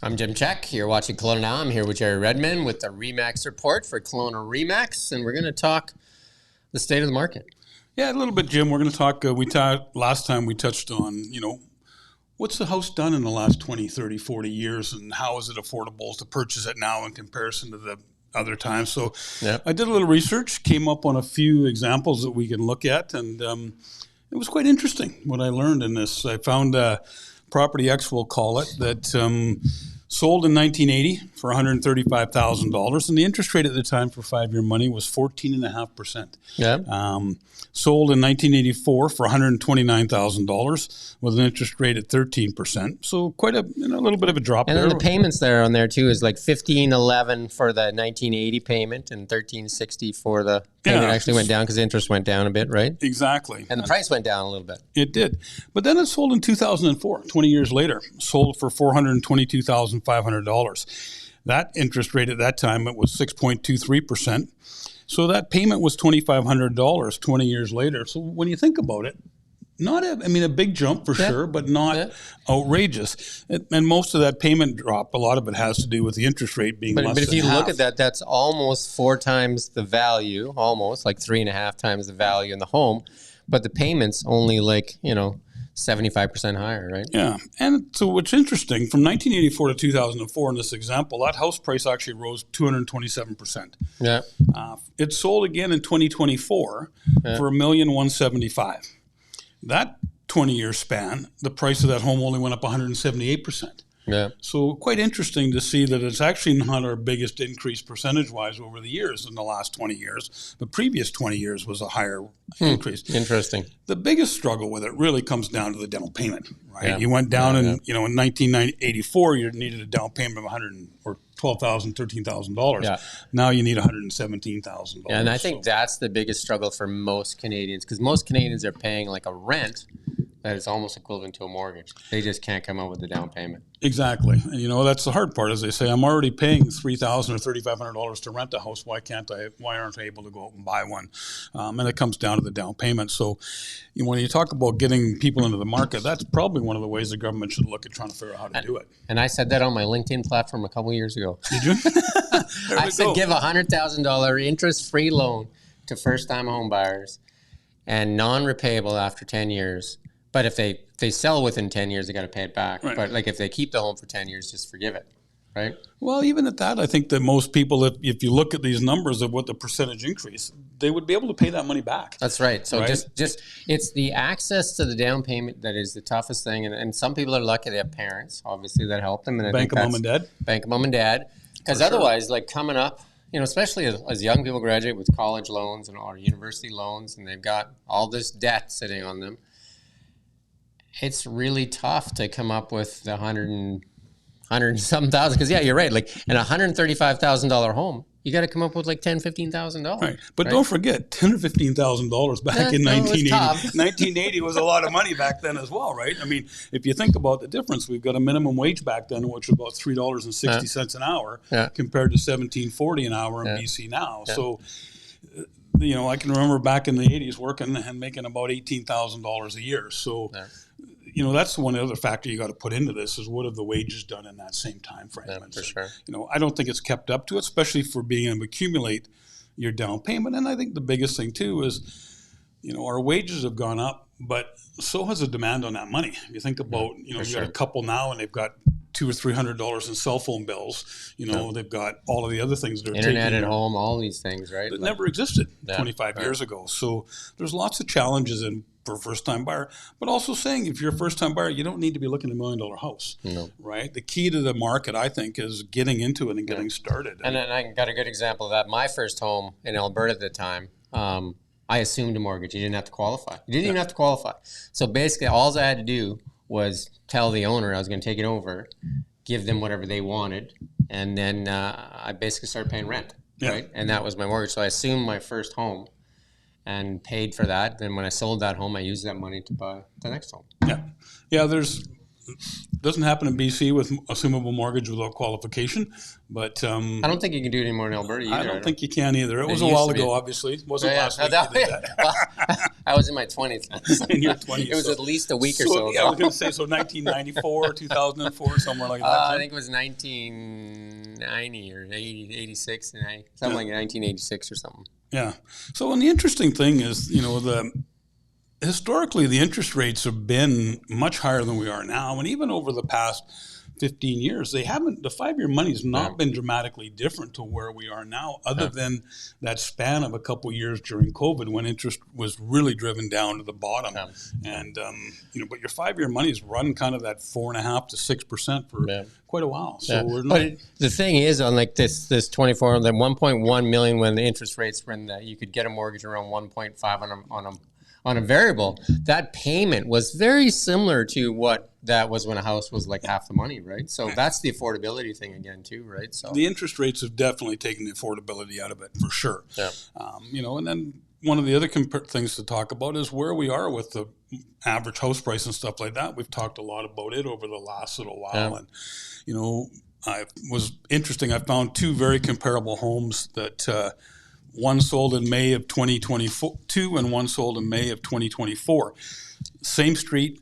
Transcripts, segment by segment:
I'm Jim Czek. You're watching Kelowna Now. I'm here with Jerry Redman with the RE/MAX report for Kelowna RE/MAX, and we're going to talk the state of the market. Yeah, a little bit, Jim. We're going to talk, last time we touched on, what's the house done in the last 20, 30, 40 years, and how is it affordable to purchase it now in comparison to the other times? So I did a little research, came up on a few examples that we can look at, and it was quite interesting what I learned in this. I found Property X, we'll call it, that sold in 1980 for $135,000, and the interest rate at the time for 5-year money was 14.5%. Yeah. Sold in 1984 for $129,000 with an interest rate at 13%. So quite a little bit of a drop. And there. then the payments there on there too is like $1,511 for the 1980 payment and $1,360 for the payment actually went down because the interest went down a bit, right? Exactly. And the price went down a little bit. It did. But then it sold in 2004, 20 years later, sold for $422,500. That interest rate at that time, it was 6.23%. So that payment was $2,500 20 years later. So when you think about it, a big jump for sure, but not outrageous. And most of that payment drop, a lot of it has to do with the interest rate being less than half. But if you look at that, that's almost 4 times the value, almost like 3.5 times the value in the home. But the payment's only 75% higher, right? Yeah. And so what's interesting, from 1984 to 2004 in this example, that house price actually rose 227%. Yeah. It sold again in 2024 for $1,175,000. That 20-year span, the price of that home only went up 178%. Yeah. So quite interesting to see that it's actually not our biggest increase percentage-wise over the years in the last 20 years. The previous 20 years was a higher increase. Interesting. The biggest struggle with it really comes down to the down payment, right? Yeah. You went down in 1984, you needed a down payment of $12,000, $13,000. Yeah. Now you need $117,000. Yeah, and I think that's the biggest struggle for most Canadians because most Canadians are paying like a rent that is almost equivalent to a mortgage. They just can't come up with the down payment. Exactly. And, that's the hard part, as they say. I'm already paying $3,000 or $3,500 to rent a house. Why aren't I able to go out and buy one? And it comes down to the down payment. So when you talk about getting people into the market, that's probably one of the ways the government should look at trying to figure out how to do it. And I said that on my LinkedIn platform a couple of years ago. Did you? I said give a $100,000 interest-free loan to first-time home buyers and non-repayable after 10 years. But if they sell within 10 years, they got to pay it back. Right. But if they keep the home for 10 years, just forgive it, right? Well, even at that, I think that most people, if you look at these numbers of what the percentage increase, they would be able to pay that money back. That's right. So just it's the access to the down payment that is the toughest thing. And some people are lucky they have parents, obviously, that help them. And Bank of mom and dad. Bank of mom and dad. Because otherwise, coming up, especially as young people graduate with college loans and or university loans, and they've got all this debt sitting on them, it's really tough to come up with the $100 and something thousand. Because you're right. In a $135,000 home, you got to come up with $10,000-$15,000. Right, but don't forget $10,000 or $15,000 back in 1980. 1980 was a lot of money back then as well, right? I mean, if you think about the difference, we've got a minimum wage back then, which was about $3.60 an hour, compared to $17.40 an hour in BC now. Yeah. So. I can remember back in the 80s working and making about $18,000 a year. So, that's one other factor you got to put into this is what have the wages done in that same time frame. Yeah, for sure. I don't think it's kept up to it, especially for being able to accumulate your down payment. And I think the biggest thing too is, our wages have gone up, but so has the demand on that money. If you think about, you've got a couple now and they've got $200 or $300 in cell phone bills. They've got all of the other things that are internet at home, all these things, right? That never existed 25 years ago. So there's lots of challenges for a first-time buyer, but also saying if you're a first-time buyer, you don't need to be looking at $1 million house, right? The key to the market, I think, is getting into it and getting started. And I got a good example of that. My first home in Alberta at the time, I assumed a mortgage. You didn't have to qualify. You didn't even have to qualify. So basically, all I had to do was tell the owner I was going to take it over, give them whatever they wanted, and then I basically started paying rent, right? And that was my mortgage. So I assumed my first home and paid for that. Then when I sold that home, I used that money to buy the next home. Yeah. There's Doesn't happen in BC with assumable mortgage without qualification, but I don't think you can do it anymore in Alberta either. I don't think you can either. It was a used while to be. ago, obviously. It wasn't last week that, you did that. well, I was in my 20s. In your 20s. It was at least a week or so Yeah, I ago. was going to say, so 1994, 2004, somewhere like that. I think it was 1990 or 86, something like 1986 or something. Yeah. So, and the interesting thing is, historically, the interest rates have been much higher than we are now. And even over the past 15 years, the 5-year money has not been dramatically different to where we are now, other than that span of a couple of years during COVID when interest was really driven down to the bottom. And, but your 5-year money has run kind of that 4.5% to 6% for quite a while. So we're not. But the thing is, on like this 24, the 1.1 million when the interest rates were in that, you could get a mortgage around 1.5 on a variable. That payment was very similar to what that was when a house was like half the money, right? So that's the affordability thing again too, right? So the interest rates have definitely taken the affordability out of it for sure. Yeah. And then one of the other things to talk about is where we are with the average house price and stuff like that. We've talked a lot about it over the last little while, and I was interesting. I found two very comparable homes that. One sold in May of 2022 and one sold in May of 2024. Same street,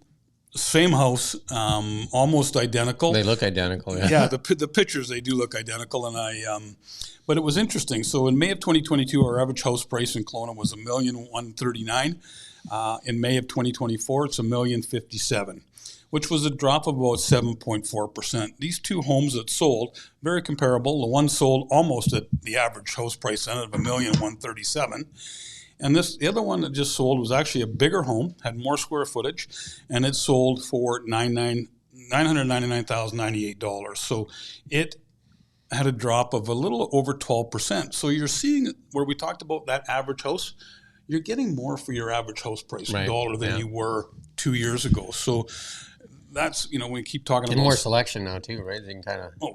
same house, almost identical. They look identical, yeah. Yeah, the pictures, they do look identical. And but it was interesting. So in May of 2022, our average house price in Kelowna was $1,139,000. In May of 2024, it's $1,057,000. Which was a drop of about 7.4%. These two homes that sold, very comparable. The one sold almost at the average house price then of $1,137,000. And the other one that just sold was actually a bigger home, had more square footage, and it sold for $999,098. So it had a drop of a little over 12%. So you're seeing where we talked about that average house, you're getting more for your average house price dollar than you were 2 years ago. So that's, we keep talking about more selection now too, right? They can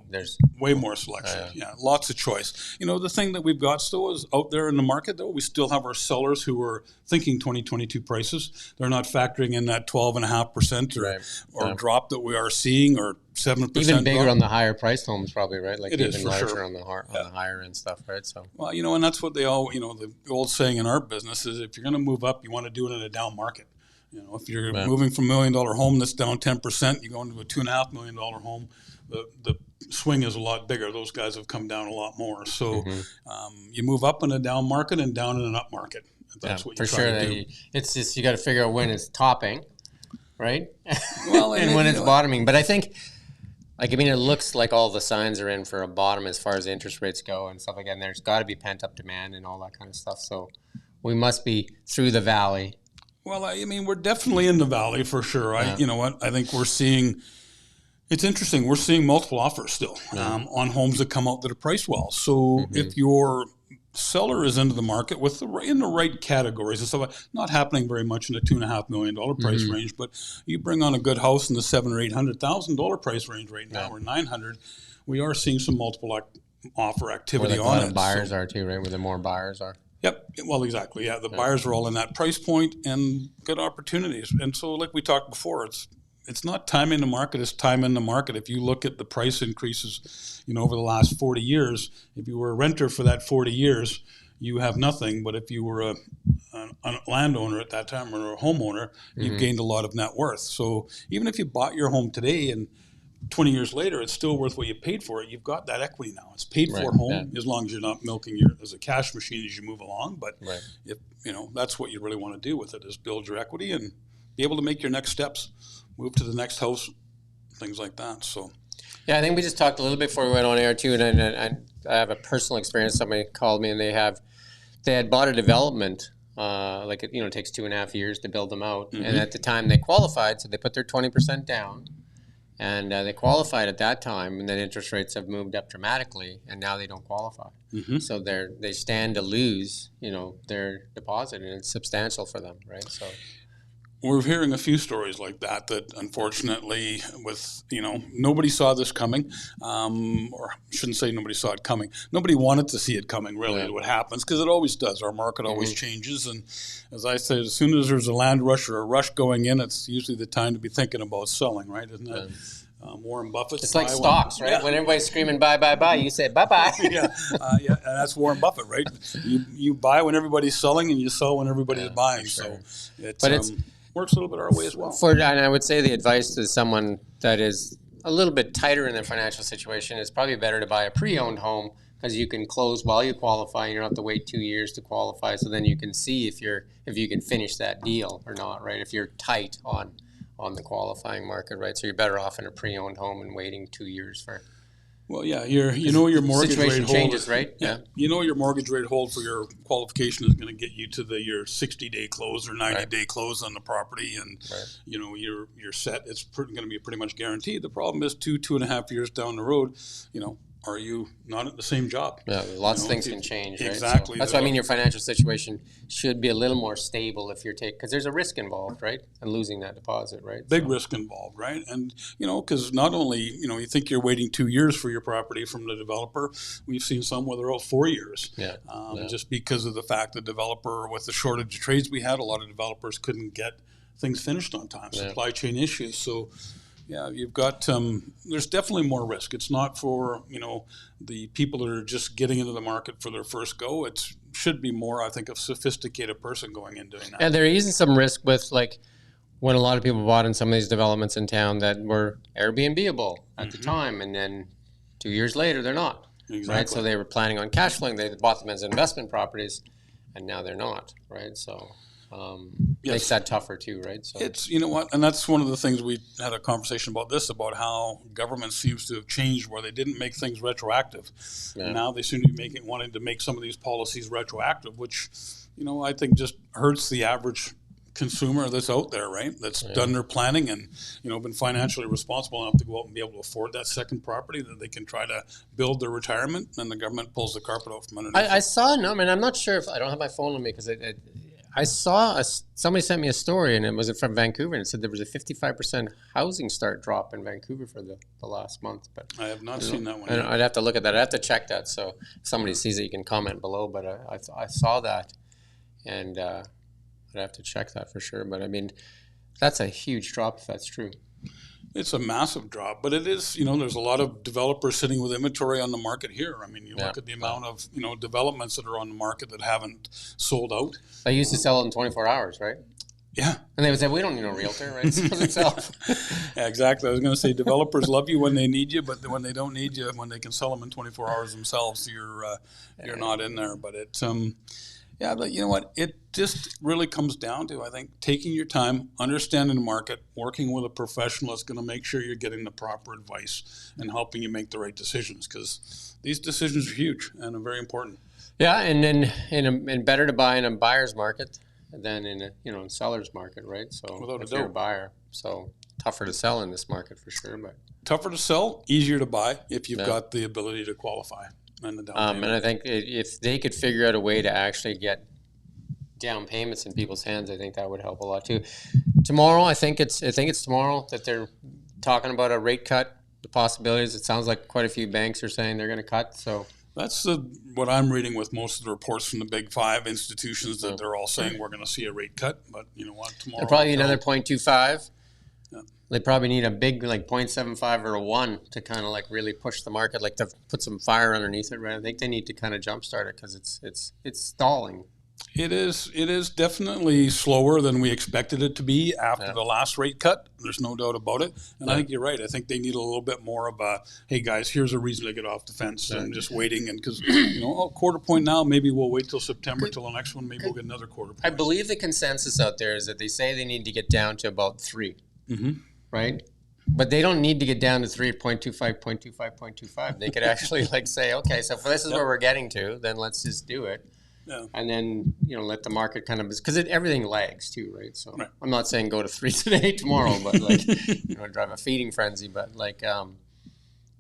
there's way more selection. Lots of choice. The thing that we've got still is out there in the market, though, we still have our sellers who are thinking 2022 prices. They're not factoring in that 12.5% or drop that we are seeing, or 7%. Even bigger drop on the higher priced homes, probably, right? Like it even is for larger sure. on the higher end stuff, right? So well, and that's what they all, the old saying in our business is, if you're going to move up, you want to do it in a down market. If you're moving from $1 million home that's down 10%, you go into a $2.5 million home, the swing is a lot bigger. Those guys have come down a lot more. So you move up in a down market and down in an up market. That's what you try to do. It's just, you got to figure out when it's topping, right? Well, and when it's bottoming. But I think, it looks like all the signs are in for a bottom as far as interest rates go and stuff like that. And there's got to be pent up demand and all that kind of stuff. So we must be through the valley. Well, we're definitely in the valley for sure. I think we're seeing, it's interesting, we're seeing multiple offers still on homes that come out that are priced well. So if your seller is into the market in the right categories and stuff, not happening very much in the $2.5 million price range, but you bring on a good house in the $700,000 or $800,000 price range right now, or $900,000, we are seeing some multiple offer activity on it. The buyers are too, right? Where the more buyers are. Yep. Well, exactly. Yeah. The buyers are all in that price point and good opportunities. And so, like we talked before, it's not time in the market, it's time in the market. If you look at the price increases, over the last 40 years, if you were a renter for that 40 years, you have nothing. But if you were a landowner at that time or a homeowner, you've gained a lot of net worth. So even if you bought your home today and 20 years later, it's still worth what you paid for it. You've got that equity now. It's paid for home as long as you're not milking as a cash machine as you move along. But if that's what you really want to do with it, is build your equity and be able to make your next steps, move to the next house, things like that. So, I think we just talked a little bit before we went on air too, and I have a personal experience. Somebody called me and they had bought a development. It takes 2.5 years to build them out, and at the time they qualified, so they put their 20% down. And they qualified at that time, and then interest rates have moved up dramatically, and now they don't qualify. So they stand to lose, their deposit, and it's substantial for them, right? So, we're hearing a few stories like that unfortunately nobody saw this coming, or I shouldn't say nobody saw it coming. Nobody wanted to see it coming, really, what happens, because it always does. Our market always changes. And as I say, as soon as there's a land rush or a rush going in, it's usually the time to be thinking about selling, right? Isn't it? Warren Buffett. It's like stocks, right? When everybody's screaming buy, buy, buy, you say bye, bye. Yeah, and that's Warren Buffett, right? You buy when everybody's selling, and you sell when everybody's buying. Sure. So it works a little bit our way as well. And I would say the advice to someone that is a little bit tighter in their financial situation is probably better to buy a pre-owned home, because you can close while you qualify. You don't have to wait 2 years to qualify. So then you can see if you can finish that deal or not, right? If you're tight on the qualifying market, right? So you're better off in a pre-owned home and waiting 2 years for. Well, yeah, your mortgage situation rate changes, right? Yeah, your mortgage rate hold for your qualification is going to get you to your 60-day close or 90-day close on the property, and you're set. It's going to be pretty much guaranteed. The problem is 2.5 years down the road, are you not at the same job? Yeah, lots of things can change. Right? Exactly. So that's why I mean your financial situation should be a little more stable if you're because there's a risk involved, right? And losing that deposit, right? Big risk involved, right? And, because not only, you think you're waiting 2 years for your property from the developer, we've seen some where they're out 4 years. Just because of the fact the developer, with the shortage of trades we had, a lot of developers couldn't get things finished on time, supply chain issues. So, yeah, you've got, there's definitely more risk. It's not for, the people that are just getting into the market for their first go. It should be more, I think, a sophisticated person going in doing that. And there is some risk with, like, when a lot of people bought in some of these developments in town that were Airbnb-able at the time, and then 2 years later, they're not. Exactly. Right? So they were planning on cash flowing. They bought them as investment properties, and now they're not, right? So makes that tougher too, right? So it's, and that's one of the things we had a conversation about how government seems to have changed, where they didn't make things retroactive. And now they seem to be wanting to make some of these policies retroactive, which, I think just hurts the average consumer that's out there, right? That's done their planning and, been financially responsible enough to go out and be able to afford that second property that they can try to build their retirement, and the government pulls the carpet out from underneath. I saw a number, and I'm not sure if I don't have my phone on me, because I saw somebody sent me a story, and it was from Vancouver, and it said there was a 55% housing start drop in Vancouver for the last month. But I have not seen that one. I'd have to look at that. I'd have to check that. So if somebody sees it, you can comment below. But I saw that, and I'd have to check that for sure. But I mean, that's a huge drop if that's true. It's a massive drop, but it is, there's a lot of developers sitting with inventory on the market here. I mean, you look at the amount of, developments that are on the market that haven't sold out. They used to sell it in 24 hours, right? Yeah. And they would say, we don't need no realtor, right? It sells itself. Yeah, exactly. I was going to say, developers love you when they need you, but when they don't need you, when they can sell them in 24 hours themselves, you're not in there. But it's, yeah, but you know what? It just really comes down to, I think, taking your time, understanding the market, working with a professional that's going to make sure you're getting the proper advice and helping you make the right decisions, because these decisions are huge and are very important. Yeah, and then and better to buy in a buyer's market than in a in seller's market, right? So without if you're a buyer, so tougher to sell in this market for sure, but tougher to sell, easier to buy if you've got the ability to qualify. And I think if they could figure out a way to actually get down payments in people's hands, I think that would help a lot too. Tomorrow, I think it's tomorrow that they're talking about a rate cut, the possibilities. It sounds like quite a few banks are saying they're going to cut. So that's what I'm reading with most of the reports from the big five institutions, that they're all saying we're going to see a rate cut. But you know what, tomorrow they'll probably another 0.25. Yeah. They probably need a big 0.75 or a 1 to kind of really push the market, to put some fire underneath it, right? I think they need to kind of jumpstart it, because it's stalling. It is definitely slower than we expected it to be after the last rate cut. There's no doubt about it. And I think you're right. I think they need a little bit more of a, hey guys, here's a reason to get off the fence and just waiting. And because, quarter point now, maybe we'll wait till September, till the next one, maybe we'll get another quarter point. I believe the consensus out there is that they say they need to get down to about 3. Mm-hmm. Right? But they don't need to get down to 3.25, 0.25, 0.25. They could actually say, okay, so if this is where we're getting to, then let's just do it. Yeah. And then, let the market kind of, because everything lags too, right? So I'm not saying go to 3 today, tomorrow, but drive a feeding frenzy. But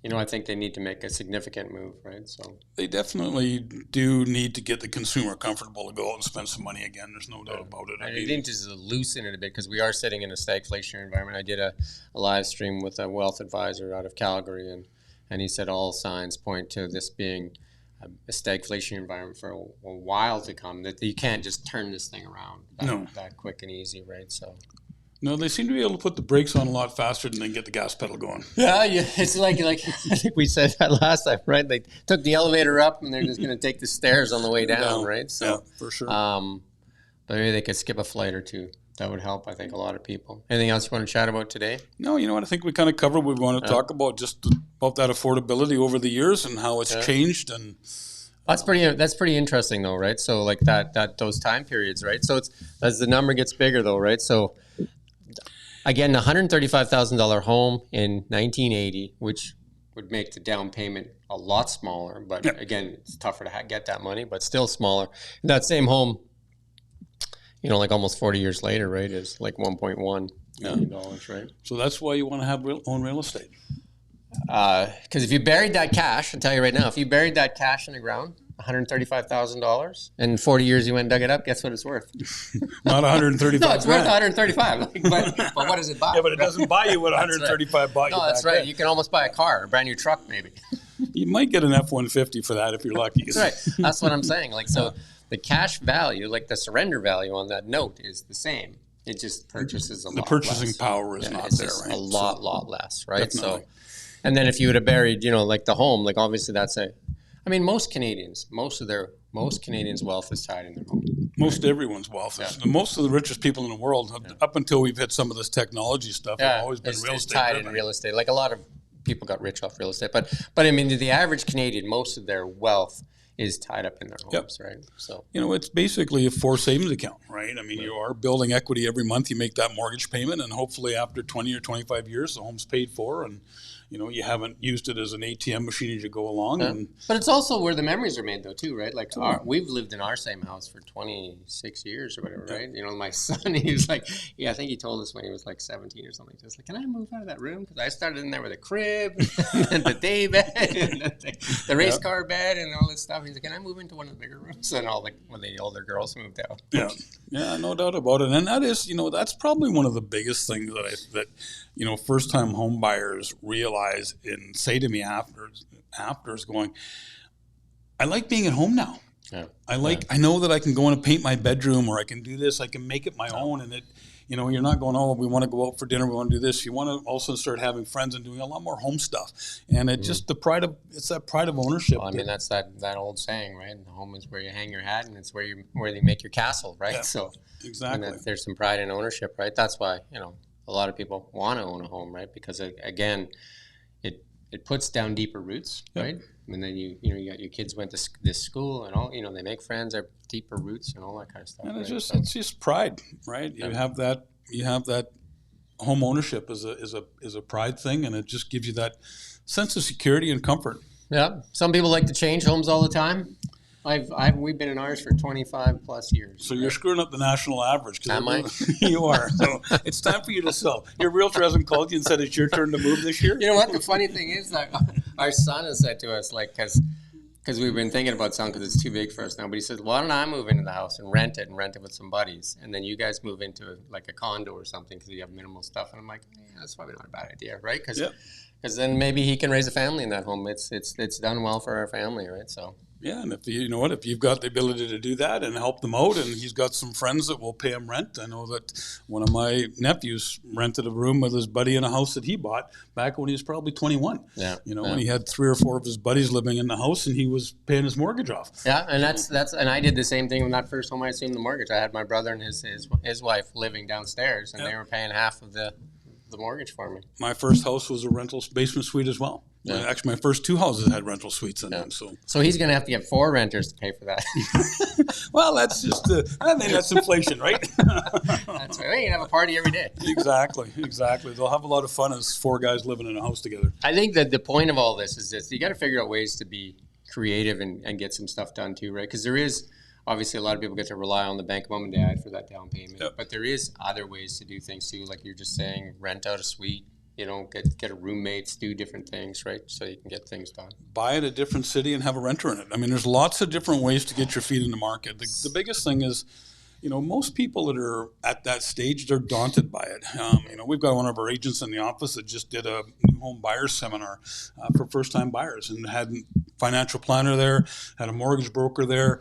You know, I think they need to make a significant move, right? So They definitely do need to get the consumer comfortable to go out and spend some money again. There's no doubt about it. I need to just loosen it a bit because we are sitting in a stagflationary environment. I did a live stream with a wealth advisor out of Calgary, and he said all signs point to this being a stagflation environment for a while to come, that you can't just turn this thing around that quick and easy, right? So no, they seem to be able to put the brakes on a lot faster than they get the gas pedal going. yeah, it's like I think we said that last time, right? They took the elevator up and they're just going to take the stairs on the way down, right? So yeah, for sure. But maybe they could skip a flight or two. That would help, I think, a lot of people. Anything else you want to chat about today? No, you know what? I think we kind of covered. We want to talk about just about that affordability over the years and how it's changed. And that's pretty interesting, though, right? So like that those time periods, right? So it's as the number gets bigger, though, right? So again, the $135,000 home in 1980, which would make the down payment a lot smaller, but again, it's tougher to get that money, but still smaller. And that same home, you know, like almost 40 years later, right, is like $1.1 million, right? So that's why you want to have own real estate. Because if you buried that cash, I'll tell you right now, if you buried that cash in the ground, $135,000, and in 40 years you went and dug it up, guess what it's worth? Not 135. No, it's worth 135. But what does it buy? Yeah, but it doesn't buy you what 135 bought you. No, that's back right. then. You can almost buy a car, a brand new truck, maybe. You might get an F-150 for that if you're lucky. That's right. That's what I'm saying. Like, so the cash value, like the surrender value on that note, is the same. It just purchases a lot. The purchasing less. power is not it's there, just right? A lot less, right? Definitely. So, and then if you would have buried, you know, like the home, like obviously that's I mean, most Canadians' wealth is tied in their home. Most everyone's wealth is. Most of the richest people in the world, up until we've hit some of this technology stuff, have always been real estate tied driven. in real estate. Like a lot of people got rich off real estate, but I mean, the average Canadian, most of their wealth is tied up in their homes, right? So you know, it's basically a forced savings account, right? I mean, you are building equity every month. You make that mortgage payment, and hopefully after 20 or 25 years, the home's paid for, and you know, you haven't used it as an ATM machine as you go along. Yeah. And but it's also where the memories are made, though, too, right? Like we've lived in our same house for 26 years or whatever, right? You know, my son, he was like, I think he told us when he was like 17 or something, just like, can I move out of that room? Because I started in there with a crib, and the day bed, and the race car bed, and all this stuff. He's like, can I move into one of the bigger rooms? And when the older girls moved out. Yeah, no doubt about it. And that is, you know, that's probably one of the biggest things that you know, first-time home buyers realize and say to me after is going, I like being at home now. Yeah. I know that I can go in and paint my bedroom, or I can do this, I can make it my own, and it, you know, you're not going, oh, we want to go out for dinner, we want to do this. You want to also start having friends and doing a lot more home stuff. And it just it's that pride of ownership. Well, I mean, that's that old saying, right? The home is where you hang your hat, and it's where you make your castle, right? Yeah, so exactly. There's some pride in ownership, right? That's why, you know, a lot of people want to own a home, right? Because again, it puts down deeper roots, right? And then you got your kids went to this school and all, you know, they make friends, are deeper roots and all that kind of stuff. And right? it's just pride, right? You have that home ownership is a pride thing, and it just gives you that sense of security and comfort. Yeah. Some people like to change homes all the time. We've been in ours for 25 plus years. So you're screwing up the national average. Am I? You are. So it's time for you to sell. Your realtor hasn't called you and said it's your turn to move this year? You know what? The funny thing is that our son has said to us, like, because we've been thinking about selling because it's too big for us now. But he says, why don't I move into the house and rent it with some buddies, and then you guys move into like a condo or something because you have minimal stuff. And I'm like, yeah, that's probably not a bad idea, right? Because then maybe he can raise a family in that home. It's done well for our family, right? So. Yeah, and if you've got the ability to do that and help them out, and he's got some friends that will pay him rent. I know that one of my nephews rented a room with his buddy in a house that he bought back when he was probably 21. Yeah, when he had 3 or 4 of his buddies living in the house, and he was paying his mortgage off. Yeah, and that's and I did the same thing with that first home I assumed the mortgage. I had my brother and his wife living downstairs, and they were paying half of the mortgage for me. My first house was a rental basement suite as well. Yeah. Actually, my first 2 houses had rental suites in them. So he's going to have to get 4 renters to pay for that. Well, that's just I think that's inflation, right? That's right. You can have a party every day. Exactly. They'll have a lot of fun as 4 guys living in a house together. I think that the point of all this is this: you got to figure out ways to be creative and get some stuff done too, right? Because there is obviously a lot of people get to rely on the bank of mom and dad for that down payment, but there is other ways to do things too, like you're just saying, rent out a suite. you know, get a roommates, do different things, right? So you can get things done. Buy at a different city and have a renter in it. I mean, there's lots of different ways to get your feet in the market. The biggest thing is, you know, most people that are at that stage, they're daunted by it. You know, we've got one of our agents in the office that just did a new home buyers seminar for first-time buyers, and had a financial planner there, had a mortgage broker there,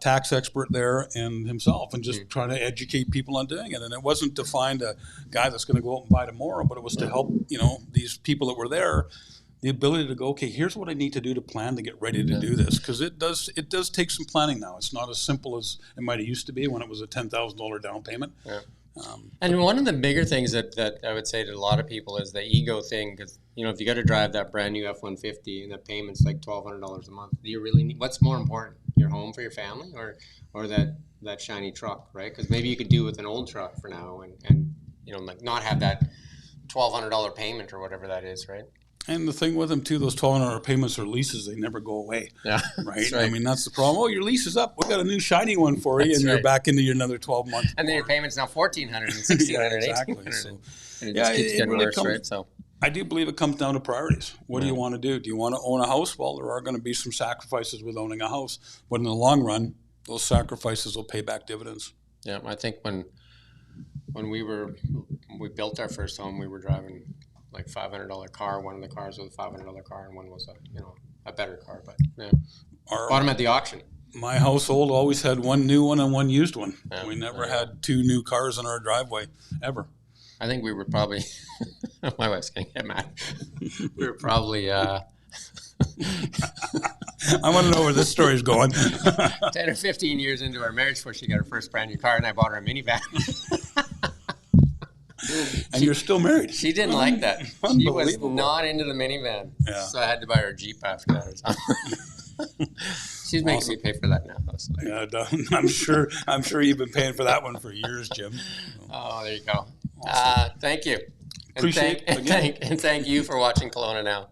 tax expert there, and himself, and just trying to educate people on doing it. And it wasn't to find a guy that's going to go out and buy tomorrow, but it was to help, you know, these people that were there, the ability to go, okay, here's what I need to do to plan to get ready to do this. Because it does take some planning now. It's not as simple as it might have used to be when it was a $10,000 down payment. Yeah. And one of the bigger things that I would say to a lot of people is the ego thing. Because, you know, if you got to drive that brand new F-150 and the payment's like $1,200 a month, do you really need, what's more important, your home for your family or that shiny truck, right? Because maybe you could do with an old truck for now and you know, like not have that $1,200 payment or whatever that is, right? And the thing with them too, those $1,200 payments or leases, they never go away. Yeah, right? Right. I mean, that's the problem. Oh, your lease is up. We got a new shiny one for you, and you're back into your another 12 months. And then your payment's now $1,400 and $1,600, yeah, exactly. So, and it just keeps getting really worse, right? So I do believe it comes down to priorities. What do you want to do? Do you want to own a house? Well, there are going to be some sacrifices with owning a house, but in the long run, those sacrifices will pay back dividends. Yeah, I think when we built our first home, we were driving like $500 car. One of the cars was a $500 car, and one was a better car. But yeah, bought them at the auction. My household always had one new one and one used one. Yeah, we never had two new cars in our driveway ever. I think we were probably. My wife's gonna get mad. We were probably. I want to know where this story's going. 10 or 15 years into our marriage before she got her first brand new car, and I bought her a minivan. And you're still married. She didn't like that. She was not into the minivan. Yeah. So I had to buy her a Jeep after that or something. She's making me pay for that now. So. Yeah, I'm sure you've been paying for that one for years, Jim. Oh, there you go. Awesome. Thank you. And thank you for watching Kelowna Now.